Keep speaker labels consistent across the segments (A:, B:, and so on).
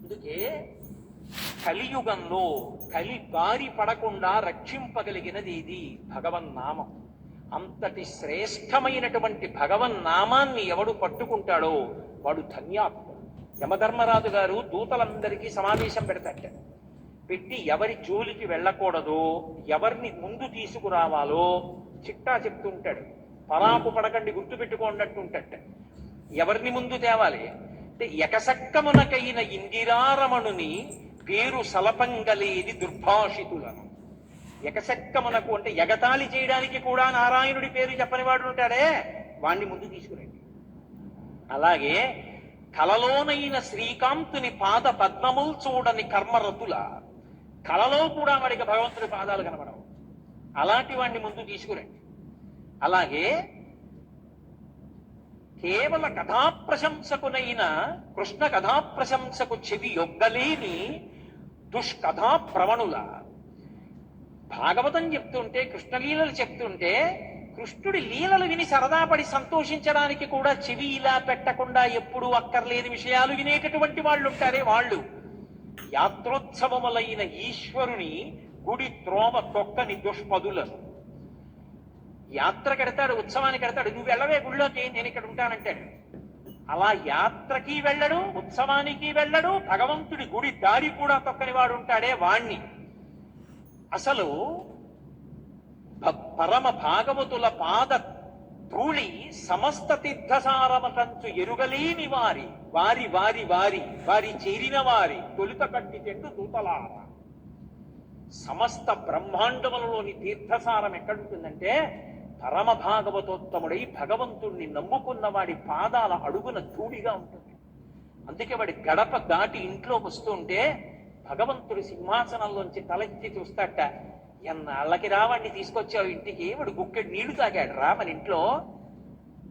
A: అందుకే కలియుగంలో కలి బారి పడకుండా రక్షింపగలిగినది ఇది భగవన్నామం. అంతటి శ్రేష్టమైనటువంటి భగవన్నామాన్ని ఎవడు పట్టుకుంటాడో వాడు ధన్యాత్ముడు. యమధర్మరాజు గారు దూతలందరికీ సమావేశం పెడతాట. పెట్టి ఎవరి జోలికి వెళ్ళకూడదో, ఎవరిని ముందు తీసుకురావాలో చిట్టా చెప్తుంటాడు. పరాకు పడకండి, గుర్తుపెట్టుకోండి. ఎవరిని ముందు తేవాలి అంటే, ఎకసక్కమునకైన ఇందిరారమణుని పేరు సలపంగలేది దుర్భాషితులను. ఎకసక్కమునకు అంటే ఎగతాళి చేయడానికి కూడా నారాయణుడి పేరు చెప్పని వాడు ఉంటాడే, వాణ్ణి ముందు తీసుకురండి. అలాగే కలలోనైన శ్రీకాంతుని పాద పద్మముల్ చూడని కర్మరతుల, కలలో కూడా వాడికి భగవంతుడి పాదాలు కనబడవు, అలాంటి వాడిని ముందు తీసుకురండి. అలాగే కేవల కథాప్రశంసకునైన కృష్ణ కథాప్రశంసకు చెవి యొగ్గలేని దుష్కథా ప్రవణుల. భాగవతం చెప్తుంటే, కృష్ణలీలలు చెప్తుంటే, కృష్ణుడి లీలలు విని సరదాపడి సంతోషించడానికి కూడా చెవి ఇలా పెట్టకుండా ఎప్పుడూ అక్కర్లేని విషయాలు వినేటటువంటి వాళ్ళు ఉంటారే వాళ్ళు యాత్రోత్సవములైన ఈశ్వరుని గుడి త్రోమ తొక్కని దుష్పదులను. యాత్ర కడతాడు, ఉత్సవానికి కడతాడు, నువ్వు వెళ్ళవే గుళ్ళోకి, నేను ఇక్కడ ఉంటానంటాడు. అలా యాత్రకి వెళ్ళడు, ఉత్సవానికి వెళ్ళడు, భగవంతుడి గుడి దారి కూడా తొక్కని వాడు ఉంటాడే వాణ్ణి. అసలు పరమ భాగవతుల పాద ధూళి సమస్త తీర్థసారమటంచు ఎరుగలేని వారి వారి వారి వారి వారి చేరిన వారి తొలుత కట్టి చెండు దూతలార. సమస్త బ్రహ్మాండములలోని తీర్థసారం ఎక్కడుంటుందంటే, పరమ భాగవతోత్తముడై భగవంతుణ్ణి నమ్ముకున్న వాడి పాదాల అడుగున ధూళిగా ఉంటుంది. అందుకే వాడి గడప దాటి ఇంట్లోకి వస్తుంటే భగవంతుడి సింహాసనంలోంచి తలెత్తి చూస్తాట. ఎన్నాళ్ళకి రావాడిని తీసుకొచ్చావు ఇంటికి, వాడు గుక్కెడు నీళ్లు తాగాడు రా మన ఇంట్లో,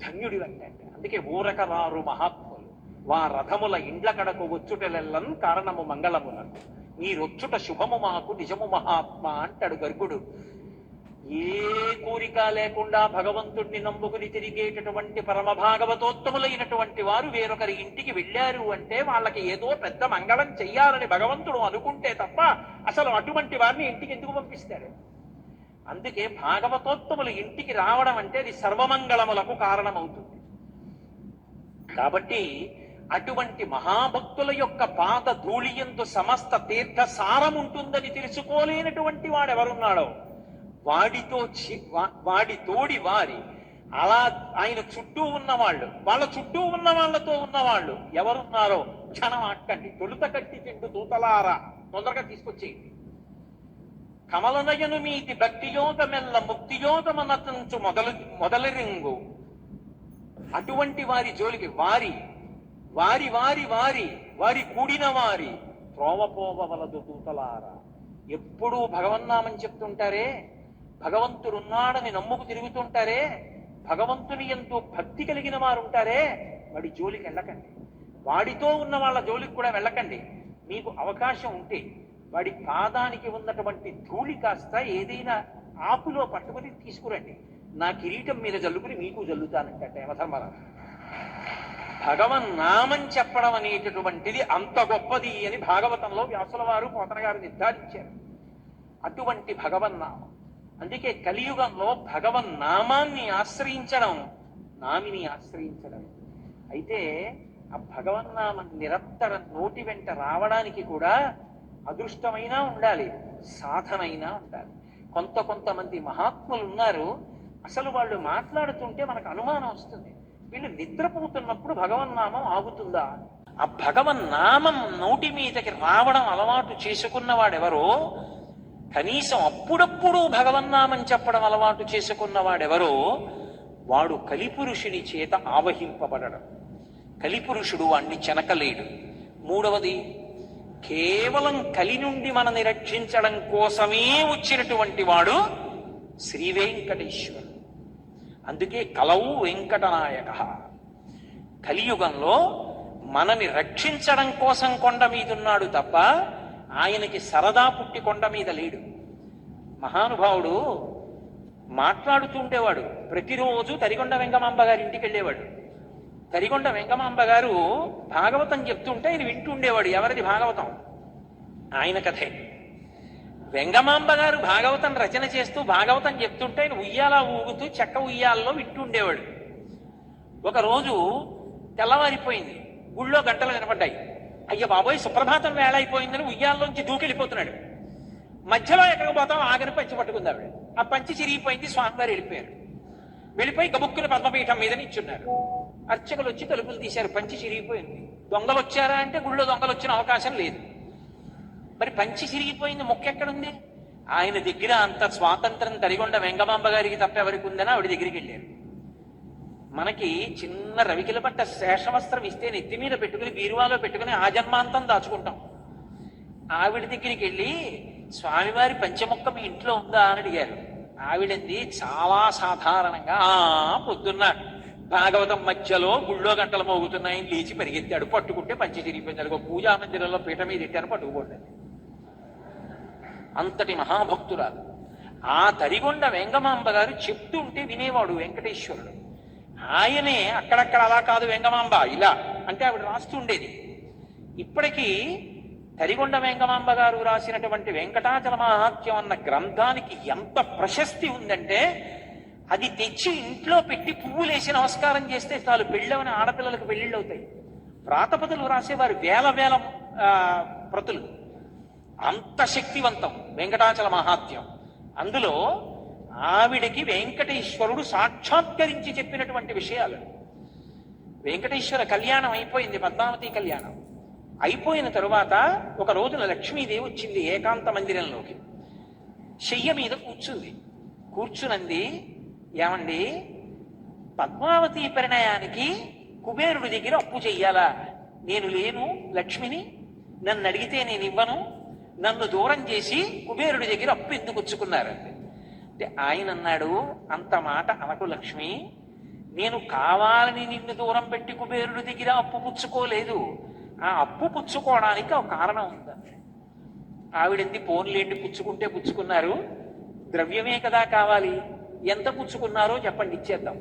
A: ధన్యుడి అంటాడు. అందుకే ఊరక రారు మహాత్ములు వా రథముల ఇండ్ల కడకు వచ్చుటలెల్లను కారణము మంగళములకు, నీరొచ్చుట శుభము మాకు నిజము మహాత్మ అంటాడు గర్గుడు. ఏ కోరిక లేకుండా భగవంతుడిని నమ్ముకుని తిరిగేటటువంటి పరమ భాగవతోత్తములైనటువంటి వారు వేరొకరి ఇంటికి వెళ్ళారు అంటే వాళ్ళకి ఏదో పెద్ద మంగళం చెయ్యాలని భగవంతుడు అనుకుంటే తప్ప అసలు అటువంటి వారిని ఇంటికి ఎందుకు పంపిస్తాడు? అందుకే భాగవతోత్తములు ఇంటికి రావడం అంటే అది సర్వమంగళములకు కారణమవుతుంది. కాబట్టి అటువంటి మహాభక్తుల యొక్క పాద ధూళియందు సమస్త తీర్థ సారం ఉంటుందని తెలుసుకోలేనటువంటి వాడెవరున్నాడో వాడి తోడి వారి అలా ఆయన చుట్టూ ఉన్నవాళ్ళు, వాళ్ళ చుట్టూ ఉన్న వాళ్ళతో ఉన్నవాళ్ళు ఎవరున్నారో క్షణం అక్కండి. తొలుత కట్టి చెండు దూతలారా, తొందరగా తీసుకొచ్చేయండి. కమలనయను మీది భక్తియోగమెల్ల ముక్తియోగమనతంచు మొదలరింగు. అటువంటి వారి జోలికి వారి వారి వారి వారి వారి కూడిన వారి త్రోవపోవలదు దూతలారా. ఎప్పుడూ భగవన్నామని చెప్తుంటారే, భగవంతుడున్నాడని నమ్ముకు తిరుగుతుంటారే, భగవంతుని ఎంతో భక్తి కలిగిన వారు ఉంటారే, వాడి జోలికి వెళ్ళకండి. వాడితో ఉన్న వాళ్ళ జోలికి కూడా వెళ్ళకండి. మీకు అవకాశం ఉంటే వాడి పాదానికి ఉన్నటువంటి ధూళి కాస్త ఏదైనా ఆకులో పట్టుకుని తీసుకురండి, నా కిరీటం మీద జల్లుకుని మీకు జల్లుతానంటే యమధర్మరాజు. భగవన్నామం చెప్పడం అనేటటువంటిది అంత గొప్పది అని భాగవతంలో వ్యాసుల వారు పోతన గారు నిర్ధారించారు. అటువంటి భగవన్నామం. అందుకే కలియుగంలో భగవన్నామాన్ని ఆశ్రయించడం నామిని ఆశ్రయించడం. అయితే ఆ భగవన్నామం నిరంతరం నోటి వెంట రావడానికి కూడా అదృష్టమైనా ఉండాలి, సాధనైనా ఉండాలి. కొంతమంది మహాత్ములు ఉన్నారు, అసలు వాళ్ళు మాట్లాడుతుంటే మనకు అనుమానం వస్తుంది, వీళ్ళు నిద్రపోతున్నప్పుడు భగవన్నామం ఆగుతుందా? ఆ భగవన్నామం నోటి మీదకి రావడం అలవాటు చేసుకున్న వాడెవరో, కనీసం అప్పుడప్పుడు భగవన్నామం చెప్పడం అలవాటు చేసుకున్న వాడెవరో వాడు కలిపురుషుని చేత ఆవహింపబడడం. కలిపురుషుడు వాణ్ణి చెనకలేడు. మూడవది, కేవలం కలి నుండి మనని రక్షించడం కోసమే వచ్చినటువంటి వాడు శ్రీ వెంకటేశ్వరుడు. అందుకే కలవు వెంకటనాయక. కలియుగంలో మనని రక్షించడం కోసం కొండ మీదున్నాడు తప్ప ఆయనకి సరదా పుట్టి కొండ మీద లేడు. మహానుభావుడు మాట్లాడుతుండేవాడు, ప్రతిరోజు తరిగొండ వెంగమాంబ గారి ఇంటికి వెళ్ళేవాడు. తరిగొండ వెంగమాంబ గారు భాగవతం చెప్తుంటే ఆయన వింటూ ఉండేవాడు. ఎవరిది భాగవతం? ఆయన కథే. వెంగమాంబ గారు భాగవతం రచన చేస్తూ భాగవతం చెప్తుంటే ఆయన ఉయ్యాల ఊగుతూ చెక్క ఉయ్యాలలో వింటూ ఉండేవాడు. ఒకరోజు తెల్లవారిపోయింది, గుళ్ళో గంటలు వినపడ్డాయి. అయ్య బాబోయ్, సుప్రభాతం వేళ అయిపోయిందని ఉయ్యాల్లోంచి దూకెళ్ళిపోతున్నాడు. మధ్యలో ఎక్కడికి పోతాం, ఆగని పంచి పట్టుకుంది ఆవిడ. ఆ పంచి చిరిగిపోయింది, స్వామివారు వెళ్ళిపోయారు. వెళ్ళిపోయి గబుక్కుని పద్మపీఠం మీద నిల్చున్నారు. అర్చకులు వచ్చి తలుపులు తీశారు, పంచి చిరిగిపోయింది. దొంగలు వచ్చారా అంటే గుళ్ళో దొంగలు వచ్చిన అవకాశం లేదు. మరి పంచి చిరిగిపోయింది, మొక్కెక్కడుంది? ఆయన దగ్గర అంత స్వాతంత్రం తరిగొండ వెంగమాంబ గారికి తప్ప ఎవరికి ఉందని ఆవిడ దగ్గరికి వెళ్ళారు. మనకి చిన్న రవికిల పట్ట శేషవస్త్రం ఇస్తే నెత్తి మీద పెట్టుకుని బీరువాలో పెట్టుకుని ఆ జన్మాంతం దాచుకుంటాం. ఆవిడ దగ్గరికి వెళ్ళి స్వామివారి పంచముక్క మీ ఇంట్లో ఉందా అని అడిగారు. ఆవిడంది చాలా సాధారణంగా, పొద్దున్న భాగవతం మధ్యలో గుళ్ళో గంటలు మోగుతున్నాయని లేచి పరిగెత్తాడు. పట్టుకుంటే పంచి తిరిగిపోయింది. పూజా మందిరంలో పీఠ మీద ఎట్టారు, పట్టుకుపోండి. అంతటి మహాభక్తురాలు. ఆ తరిగొండ వెంగమాంబ గారు చెప్తూ ఉంటే వినేవాడు వెంకటేశ్వరుడు. ఆయనే అక్కడక్కడ అలా కాదు వెంగమాంబ ఇలా అంటే ఆవిడ రాస్తూ ఉండేది. ఇప్పటికీ తరిగొండ వెంగమాంబ గారు రాసినటువంటి వెంకటాచల మహాత్యం అన్న గ్రంథానికి ఎంత ప్రశస్తి ఉందంటే, అది తెచ్చి ఇంట్లో పెట్టి పువ్వులేసి నమస్కారం చేస్తే చాలు పెళ్ళవని ఆడపిల్లలకు పెళ్ళిళ్ళు అవుతాయి. ప్రాతపదులు రాసేవారు వేల వేల ప్రతులు. అంత శక్తివంతం వెంకటాచల మహాత్యం. అందులో ఆవిడికి వెంకటేశ్వరుడు సాక్షాత్కరించి చెప్పినటువంటి విషయాలు. వెంకటేశ్వర కళ్యాణం అయిపోయింది, పద్మావతి కళ్యాణం అయిపోయిన తరువాత ఒక రోజున లక్ష్మీదేవి వచ్చింది ఏకాంత మందిరంలోకి. శయ్య మీద కూర్చుంది. కూర్చునంది, ఏమండి పద్మావతి పరిణయానికి కుబేరుడి దగ్గర అప్పు చెయ్యాలా? నేను లేను లక్ష్మిని, నన్ను అడిగితే నేను ఇవ్వను, నన్ను దూరం చేసి కుబేరుడి దగ్గర అప్పు ఎందుకు పుచ్చుకున్నారంటే, అంటే ఆయన అన్నాడు, అంత మాట అనకు లక్ష్మి, నేను కావాలని నిన్ను దూరం పెట్టి కుబేరుడి దగ్గర అప్పు పుచ్చుకోలేదు. ఆ అప్పు పుచ్చుకోవడానికి ఒక కారణం ఉందండి. ఆవిడంది పోన్లేండి, పుచ్చుకుంటే పుచ్చుకున్నారు, ద్రవ్యమే కదా కావాలి, ఎంత పుచ్చుకున్నారో చెప్పండి ఇచ్చేద్దాం.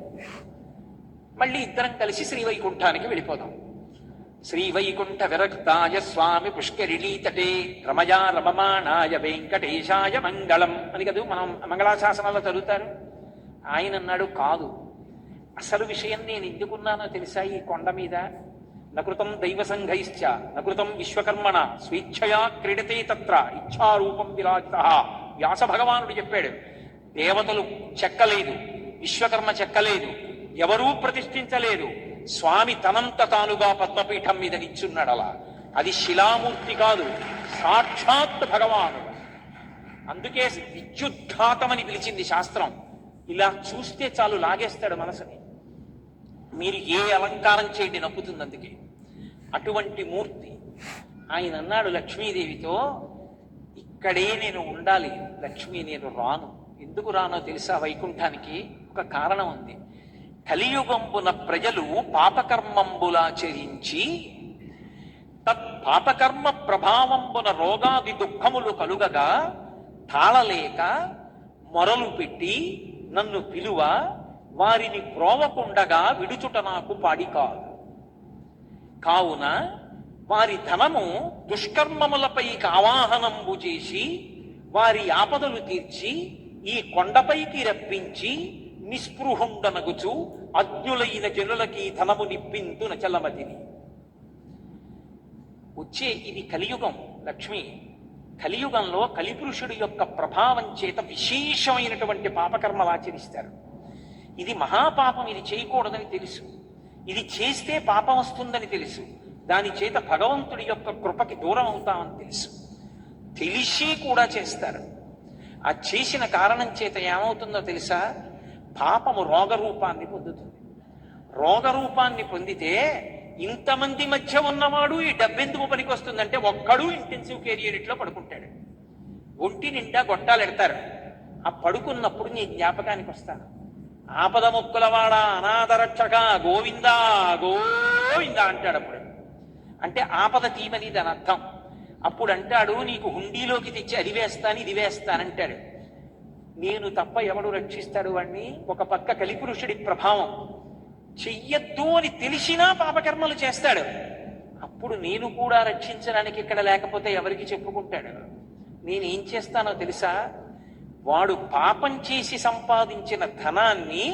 A: మళ్ళీ ఇద్దరం కలిసి శ్రీవైకుంఠానికి వెళ్ళిపోదాం. శ్రీవైకుంఠ విరక్తాయ స్వామి పుష్కరిణీతటే రమయా రమమాణాయ వెంకటేశాయ మంగళం అని కదా మనం మంగళాశాసనాల్లో చదువుతారు. ఆయన అన్నాడు, కాదు, అసలు విషయం నేను ఎందుకున్నానో తెలుసా? ఈ కొండ మీద నకృతం దైవ సంఘైశ్చ నకృతం విశ్వకర్మణ స్వేచ్ఛయా క్రీడతే తత్ర ఇచ్ఛారూపం విరాజిత. వ్యాస భగవానుడు చెప్పాడు, దేవతలు చెక్కలేదు, విశ్వకర్మ చెక్కలేదు, ఎవరూ ప్రతిష్ఠించలేదు, స్వామి తనంత తానుగా పద్మపీఠం మీద నిచ్చున్నాడు. అలా అది శిలామూర్తి కాదు, సాక్షాత్ భగవానుడు. అందుకే విద్యుద్ఘాతమని పిలిచింది శాస్త్రం. ఇలా చూస్తే చాలు లాగేస్తాడు మనసుని. మీరు ఏ అలంకారం చేయండి నప్పుతుంది. అందుకే అటువంటి మూర్తి. ఆయన అన్నాడు లక్ష్మీదేవితో, ఇక్కడే నేను ఉండాలి లక్ష్మి, నేను రాను. ఎందుకు రానో తెలుసా? వైకుంఠానికి ఒక కారణం ఉంది. కలియుగంబున ప్రజలు పాపకర్మంబులాచరించి తత్పాపకర్మ ప్రభావంబున రోగాది దుఃఖములు కలుగగా తాళలేక మొరలు పెట్టి నన్ను పిలువ వారిని ప్రోవకుండగా విడుచుట నాకు పాడి కాదు. కావున వారి ధనము దుష్కర్మములపైకి ఆవాహనంబు చేసి వారి ఆపదలు తీర్చి ఈ కొండపైకి రప్పించి నిస్పృహుండనగుచు అజ్ఞులైన జనులకి ధనము నిప్పింతు నచలమతిని. వచ్చే ఇది కలియుగం లక్ష్మి. కలియుగంలో కలిపురుషుడి యొక్క ప్రభావం చేత విశేషమైనటువంటి పాపకర్మలు ఆచరిస్తారు. ఇది మహాపాపం, ఇది చేయకూడదని తెలుసు, ఇది చేస్తే పాపం వస్తుందని తెలుసు, దాని చేత భగవంతుడి యొక్క కృపకి దూరం అవుతామని తెలుసు, తెలిసి కూడా చేస్తారు. ఆ చేసిన కారణం చేత ఏమవుతుందో తెలుసా? పాపము రోగరూపాన్ని పొందుతుంది. రోగరూపాన్ని పొందితే ఇంతమంది మధ్య ఉన్నవాడు ఈ డబ్బెందుకు పనికి వస్తుందంటే ఒక్కడు ఇంటెన్సివ్ కేర్ యూనిట్లో పడుకుంటాడు. ఒంటి నిండా గొట్టాలు ఎడతారు. ఆ పడుకున్నప్పుడు నీ జ్ఞాపకానికి వస్తాను, ఆపద ముక్కులవాడ అనాథరక్షక గోవిందా గోవిందా అంటాడు. అప్పుడు అంటే ఆపద తీమని దాని అర్థం. అప్పుడు అంటాడు, నీకు హుండీలోకి తెచ్చి అది వేస్తాను ఇది వేస్తానంటాడు. నేను తప్ప ఎవడు రక్షిస్తాడు వాణ్ణి? ఒక పక్క కలిపురుషుడి ప్రభావం, చెయ్యొద్దు అని తెలిసినా పాపకర్మలు చేస్తాడు. అప్పుడు నేను కూడా రక్షించడానికి ఇక్కడ లేకపోతే ఎవరికి చెప్పుకుంటాడు? నేనేం చేస్తానో తెలుసా? వాడు పాపం చేసి సంపాదించిన ధనాన్ని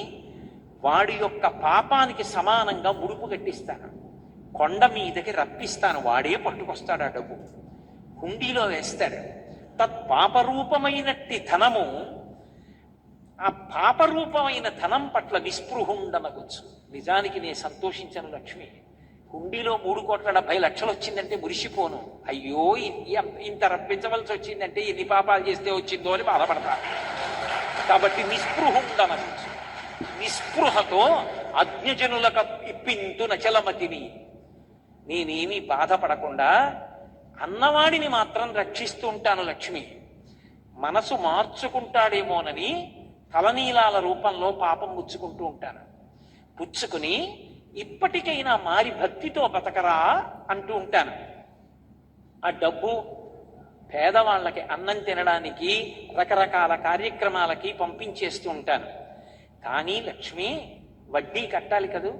A: వాడి యొక్క పాపానికి సమానంగా ముడుపు కట్టిస్తాను, కొండ మీదకి రప్పిస్తాను, వాడే పట్టుకొస్తాడు ఆ డబ్బు, హుండీలో వేస్తాడు. తత్పాపరూపమైనట్టి ధనము, ఆ పాపరూపమైన ధనం పట్ల నిస్పృహుండనవచ్చు. నిజానికి నేను సంతోషించను లక్ష్మి. హుండీలో 3,70,00,000 వచ్చిందంటే మురిసిపోను. అయ్యో ఇంత రప్పించవలసి వచ్చిందంటే ఎన్ని పాపాలు చేస్తే వచ్చిందో అని బాధపడతా. కాబట్టి నిస్పృహుండనవచ్చు. నిస్పృహతో అజ్ఞజనులకు ఇప్పింతు నచలమతిని. నేనేమీ బాధపడకుండా అన్నవాడిని మాత్రం రక్షిస్తూ ఉంటాను లక్ష్మి. మనసు మార్చుకుంటాడేమోనని తలనీలాల రూపంలో పాపం పుచ్చుకుంటూ ఉంటాను. పుచ్చుకుని ఇప్పటికైనా మారి భక్తితో బతకరా అంటూ ఉంటాను. ఆ డబ్బు పేదవాళ్ళకి అన్నం తినడానికి రకరకాల కార్యక్రమాలకి పంపించేస్తూ ఉంటాను. కానీ లక్ష్మి, వడ్డీ కట్టాలి కదూ,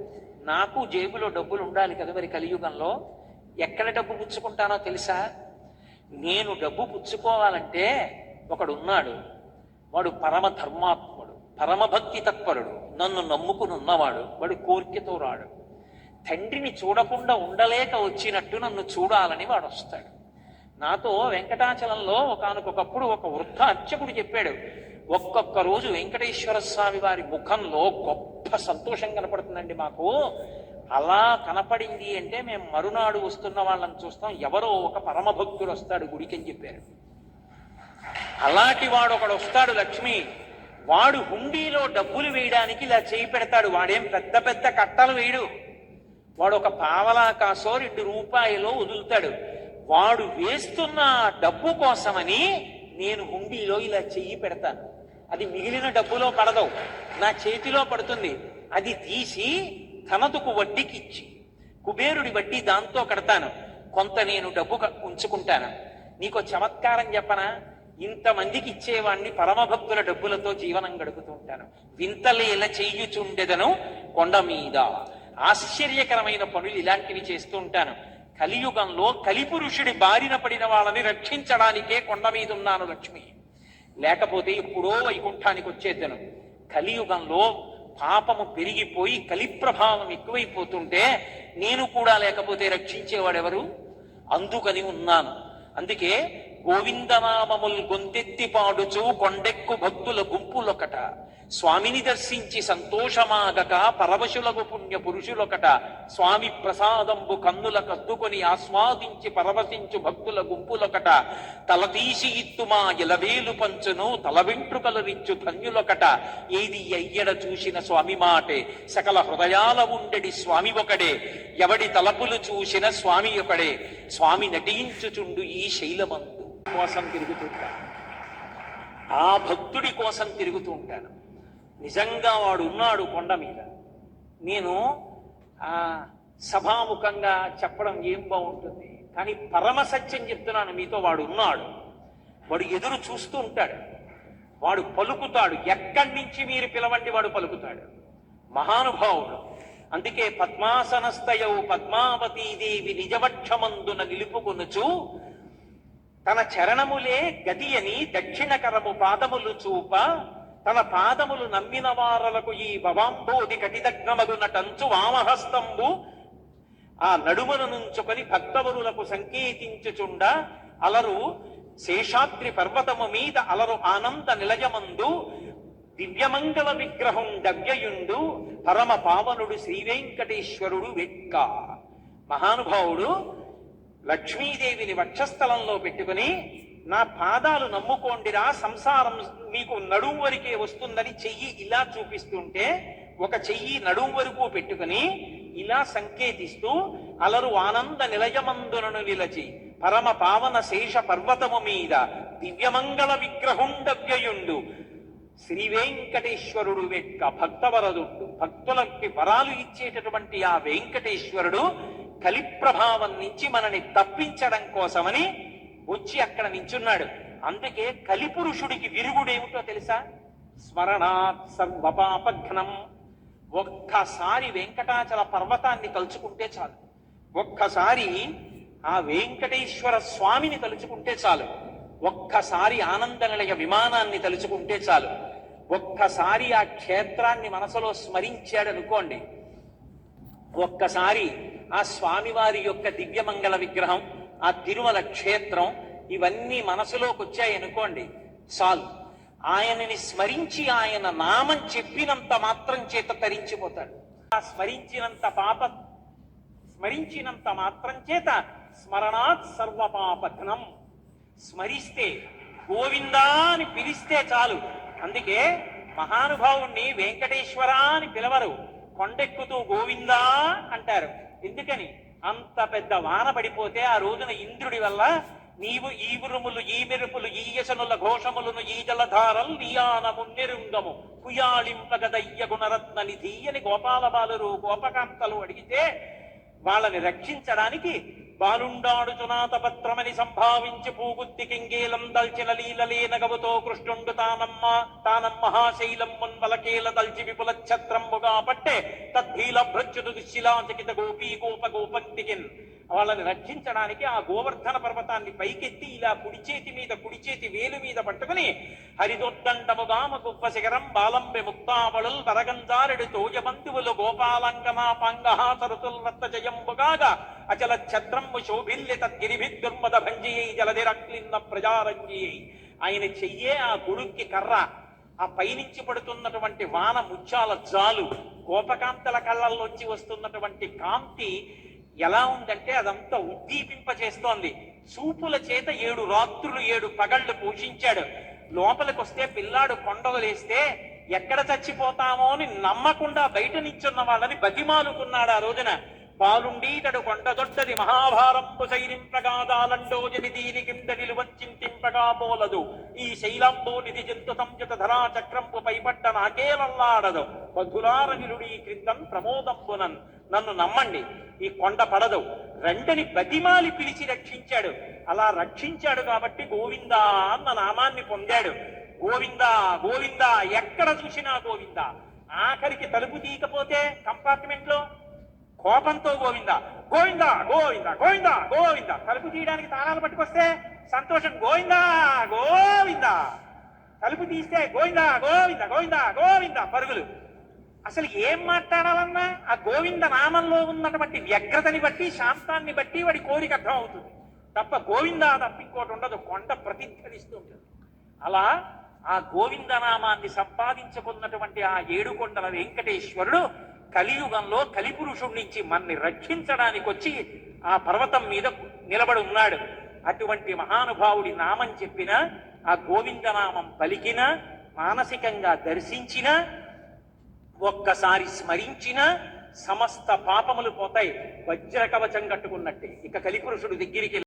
A: నాకు జేబులో డబ్బులు ఉండాలి కదా. మరి కలియుగంలో ఎక్కడ డబ్బు పుచ్చుకుంటానో తెలుసా? నేను డబ్బు పుచ్చుకోవాలంటే ఒకడున్నాడు, వాడు పరమ ధర్మాత్ముడు, పరమభక్తి తత్పరుడు, నన్ను నమ్ముకుని ఉన్నవాడు. వాడు కోరికతో రాడు. తండ్రిని చూడకుండా ఉండలేక వచ్చినట్టు నన్ను చూడాలని వాడు వస్తాడు. నాతో వెంకటాచలంలో ఒకానొకప్పుడు ఒక వృద్ధ అర్చకుడు చెప్పాడు, ఒక్కొక్క రోజు వెంకటేశ్వర స్వామి వారి ముఖంలో గొప్ప సంతోషం కనపడుతుందండి మాకు. అలా కనపడింది అంటే మేము మరునాడు వస్తున్న వాళ్ళని చూస్తాం, ఎవరో ఒక పరమభక్తుడు వస్తాడు గుడికి అని చెప్పారు. అలాంటి వాడు ఒకడు వస్తాడు లక్ష్మి. వాడు హుండీలో డబ్బులు వేయడానికి ఇలా చేయి పెడతాడు. వాడేం పెద్ద పెద్ద కట్టలు వేయడు. వాడు ఒక పావలా కాసో 2 రూపాయలో వదులుతాడు. వాడు వేస్తున్న డబ్బు కోసమని నేను హుండీలో ఇలా చెయ్యి పెడతాను. అది మిగిలిన డబ్బులో పడదు, నా చేతిలో పడుతుంది. అది తీసి ధనదుకు వడ్డీకి ఇచ్చి కుబేరుడి వడ్డీ దాంతో కడతాను. కొంత నేను డబ్బు ఉంచుకుంటాను. నీకో చమత్కారం చెప్పనా? ఇంతమందికి ఇచ్చేవాణ్ణి పరమభక్తుల డబ్బులతో జీవనం గడుపుతూ ఉంటాను. వింతలేల చెయ్యుచుండెదను కొండ మీద. ఆశ్చర్యకరమైన పనులు ఇలాంటివి చేస్తూ ఉంటాను. కలియుగంలో కలిపురుషుడి బారిన పడిన వాళ్ళని రక్షించడానికే కొండ మీద ఉన్నాను లక్ష్మి. లేకపోతే ఎప్పుడో వైకుంఠానికి వచ్చేద్దను. కలియుగంలో పాపము పెరిగిపోయి కలి ప్రభావం ఎక్కువైపోతుంటే నేను కూడా లేకపోతే రక్షించేవాడెవరు? అందుకని ఉన్నాను. అందుకే గోవిందనామముల్ గొంతెత్తి పాడుచు కొండెక్కు భక్తుల గుంపులొకట, స్వామిని దర్శించి సంతోషమాగక పరవశులకు పుణ్య పురుషులొకట, స్వామి ప్రసాదంబు కన్నుల కద్దుకొని ఆస్వాదించి పరవశించు భక్తుల గుంపులొకట, తలతీసి ఇత్తుమా ఎలవేలు పంచును తల వెంట్రుకలు రిచ్చు ధన్యులొకట, ఏది అయ్యడ చూసిన స్వామి మాటే సకల హృదయాల ఉండెడి స్వామి ఒకడే, ఎవడి తలపులు చూసిన స్వామి ఒకడే, స్వామి నటించుచుండు ఈ శైలమందు కోసం తిరుగుతూ ఉంటాను. ఆ భక్తుడి కోసం తిరుగుతూ ఉంటాను. నిజంగా వాడు ఉన్నాడు కొండ మీద. నేను సభాముఖంగా చెప్పడం ఏం బాగుంటుంది, కానీ పరమ సత్యం చెప్తున్నాను మీతో. వాడు ఉన్నాడు. వాడు ఎదురు చూస్తూ ఉంటాడు. వాడు పలుకుతాడు. ఎక్కడి నుంచి మీరు పిలవండి వాడు పలుకుతాడు. మహానుభావుడు. అందుకే పద్మాసనస్థయౌ పద్మావతీదేవి నిజవక్షమందున నిలుపుకొనుచు తన చరణములే గతి అని దక్షిణకరము పాదములు చూప, తన పాదములు నమ్మిన వారలకు ఈ భవాంబోధి కటిదగ్నమగునటంచు వామహస్తంబు ఆ నడుమను నుంచుకొని భక్తవరులకు సంకేతించుచుండ, అలరు శేషాద్రి పర్వతము మీద అలరు ఆనంద నిలయమందు దివ్యమంగళ విగ్రహం దవ్యయుండు పరమ పావనుడు శ్రీ వెంకటేశ్వరుడు వెక్క. మహానుభావుడు లక్ష్మీదేవిని వక్షస్థలంలో పెట్టుకుని, నా పాదాలు నమ్ముకోండిరా, సంసారం మీకు నడుము వరకే వస్తుందని చెయ్యి ఇలా చూపిస్తుంటే, ఒక చెయ్యి నడుము వరకు పెట్టుకుని ఇలా సంకేతిస్తూ అలరు ఆనంద నిలయమందునను నిలచి పరమ పావన శేష పర్వతము మీద దివ్యమంగళ విగ్రహుండవ్యయుండు శ్రీ వెంకటేశ్వరుడు వెక్క. భక్తవరదుడు, భక్తులకి వరాలు ఇచ్చేటటువంటి ఆ వెంకటేశ్వరుడు కలి ప్రభావం నుంచి మనని తప్పించడం కోసమని వచ్చి అక్కడ నించున్నాడు. అందుకే కలిపురుషుడికి విరుగుడేమిటో తెలుసా? స్మరణాత్ సర్వపాపఘ్నం ఒక్కసారి వెంకటాచల పర్వతాన్ని తలుచుకుంటే చాలు, ఒక్కసారి ఆ వెంకటేశ్వర స్వామిని తలుచుకుంటే చాలు, ఒక్కసారి ఆనంద నిలయ విమానాన్ని తలుచుకుంటే చాలు, ఒక్కసారి ఆ క్షేత్రాన్ని మనసులో స్మరించాడనుకోండి, ఒక్కసారి ఆ స్వామివారి యొక్క దివ్యమంగళ విగ్రహం, ఆ తిరుమల క్షేత్రం, ఇవన్నీ మనసులోకి వచ్చాయనుకోండి చాలు. ఆయనని స్మరించి ఆయన నామం చెప్పినంత మాత్రం చేత తరించిపోతాడు. ఆ స్మరించినంత మాత్రం చేత స్మరణాత్ సర్వపాపఘ్నం. స్మరిస్తే గోవిందా అని పిలిస్తే చాలు. అందుకే మహానుభావుణ్ణి వెంకటేశ్వర అని పిలవరు, కొండెక్కుతూ గోవిందా అంటారు. ఎందుకని? అంత పెద్ద వాన పడిపోతే ఆ రోజున ఇంద్రుడి వల్ల నీవు ఈ ఉరుములు ఈ మెరుపులు ఈ యశనుల ఘోషములను ఈ జలధారల్ నీయానము నిరుంగము కుయాళింపగదయ్య గుణరత్న నిధి అని గోపాల బాలురు గోపకాంతలు అడిగితే వాళ్ళని రక్షించడానికి బాలుండాడుచునాత పత్రమని సంభావించి పూగుత్తి కింగేలం దల్చిన లీలలే నగవుతో కృష్ణుండు తానమ్మహాశైలం మున్వలకేల దల్చి విపుల ఛత్రంబుగా పట్టే తద్ధీల భృత్యుడు దుశ్శిలాచకిత గోపీ గోపంతికిన్. వాళ్ళని రక్షించడానికి ఆ గోవర్ధన పర్వతాన్ని పైకెత్తి ఇలా కుడి చేతి వేలు మీద పట్టుకుని హరిదొద్దండముగామ కుప్ప శిఖరం బాలంబె ముక్తావళుల్ వరగంజారెడు తోయబంధువులు గోపాలంకమా పంగహాసరుతుల్ రత్త జయంబుగాగా అచల ఛత్రంబు శోభిల్లి తద్గిరిభిద్దుర్మద భంజియై జలధిరక్లిన్న ప్రజారంజియై. ఆయన చెయ్యే ఆ గుడుక్కి కర్ర, ఆ పైనుంచి పడుతున్నటువంటి వాన ముత్యాల జాలు, గోపకాంతల కళ్ళల్లోంచి వస్తున్నటువంటి కాంతి ఎలా ఉందంటే అదంతా ఉద్దీపింపచేస్తోంది. చూపుల చేత 7 రాత్రులు 7 పగళ్ళు పోషించాడు. లోపలికి వస్తే పిల్లాడు కొండవలేస్తే ఎక్కడ చచ్చిపోతామో అని నమ్మకుండా బయట నించున్న వాళ్ళని బతిమాలుకున్నాడు ఆ రోజున. పాలుండీతడు కొండదొడ్డది మహాభారంపు శైరింపగాదాలండోజని దీని కింద నిలువంచింతింపగా బోలదు ఈ శైలంబో నిధి జంతు సంయుత ధరా చక్రంపు పైపడ్డ నాకేలల్లాడదు బధులార నిలుడీ క్రిందన్ ప్రమోదంబునన్. నన్ను నమ్మండి, ఈ కొండ పడదు, రెండని బతిమాలి పిలిచి రక్షించాడు. అలా రక్షించాడు కాబట్టి గోవిందా అన్న నామాన్ని పొందాడు. గోవిందా గోవిందా ఎక్కడ చూసినా గోవిందా. ఆఖరికి తలుపు తీయకపోతే కంపార్ట్మెంట్ లో కోపంతో గోవిందా గోవిందా గోవిందా గోవిందా గోవిందా. తలుపు తీయడానికి తాళాలు పట్టుకొస్తే సంతోషం గోవిందా గోవిందా. తలుపు తీస్తే గోవిందా గోవిందా గోవిందా గోవిందా పరుగులు. అసలు ఏం మాట్లాడాలన్నా ఆ గోవింద నామంలో ఉన్నటువంటి వ్యగ్రతని బట్టి శాంతాన్ని బట్టి వాడి కోరిక అర్థం అవుతుంది తప్ప గోవిందా తప్ప ఇంకోటి ఉండదు. కొండ ప్రతిధ్వనిస్తూ ఉంటుంది. అలా ఆ గోవింద నామాన్ని సంపాదించుకున్నటువంటి ఆ 7 కొండల వెంకటేశ్వరుడు కలియుగంలో కలిపురుషుడి నుంచి మన్ని రక్షించడానికి వచ్చి ఆ పర్వతం మీద నిలబడి ఉన్నాడు. అటువంటి మహానుభావుడి నామం చెప్పిన, ఆ గోవిందనామం పలికిన, మానసికంగా దర్శించిన, ఒక్కసారి స్మరించిన సమస్త పాపములు పోతాయి. వజ్ర కవచం కట్టుకున్నట్టే. ఇక కలిపురుషుడు దగ్గరికి